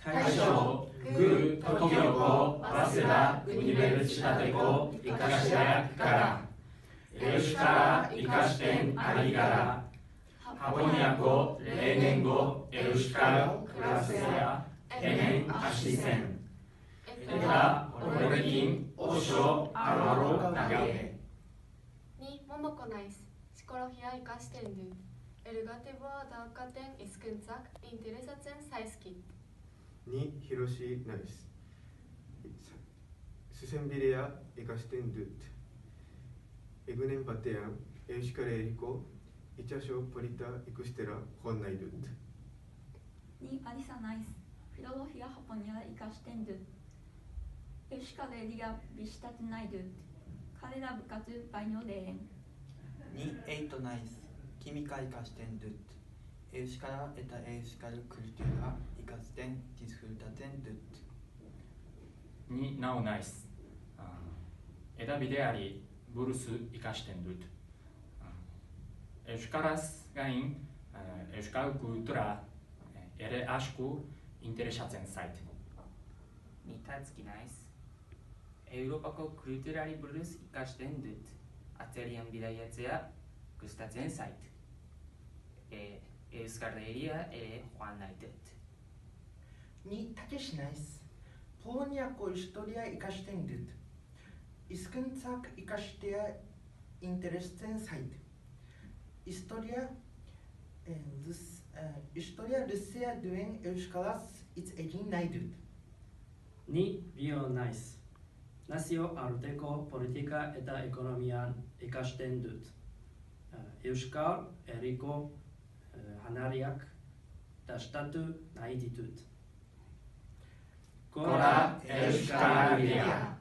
다이쇼 그 토키오코 와세다 우니베르시타테코 이카시테야 가라 에우시카라 이카시텐 아리가라 하보니아코 레넨고 에우시카라 클라세야 에넨 아시센 에다 오레긴 오쇼 아로로 나가게 니 모모코 나이스 시콜로히아 이카시텐 두 엘가테보아 다카텐 이스근삭 인테레사첸 사이스키 니 히로시 나이스 스센비레아 이카시텐 두 에그넨 바테안 에우시카라 에리코 이차쇼 포리타 이쿠스테라 혼나이 두 니 아리사 나이스 필로로히아 하포니아 이카시텐 두 에우시카라 에리가 비시타테 나이 두 카레라 부카츠 바이뇨 레엔 니 에이토 나이스 키미카 이카시텐 두 에우시카라 에타 에우시카르 쿨투라 이카시텐 디스프루타텐 두 니 나오 나이스 에다 비데아리 부르스 이카시텐 두 에우시카라스 가인 에우시카르 쿨투라 에레 아시쿠 인테레샤첸 사이트 니 타츠키 나이스 에우로파코 쿨투라리 부르스 이카시텐 두 아테리안 비다이아츠야 구스타첸 사이트 에우스카르에리아 에레 호안나이테트 니 타케시 나이스 포니아코 히스토리아 이카시텐 두 이스근삭 이카시테야 인테레스텐 사이트 Historia Lucia duen Euskaraz hitz egin nahi dut. Ni bio naiz. Nazio arteko politika eta ekonomian ikasten dut. Euskal Herriko janariak dastatu nahi ditut. Gora Euskal Herria!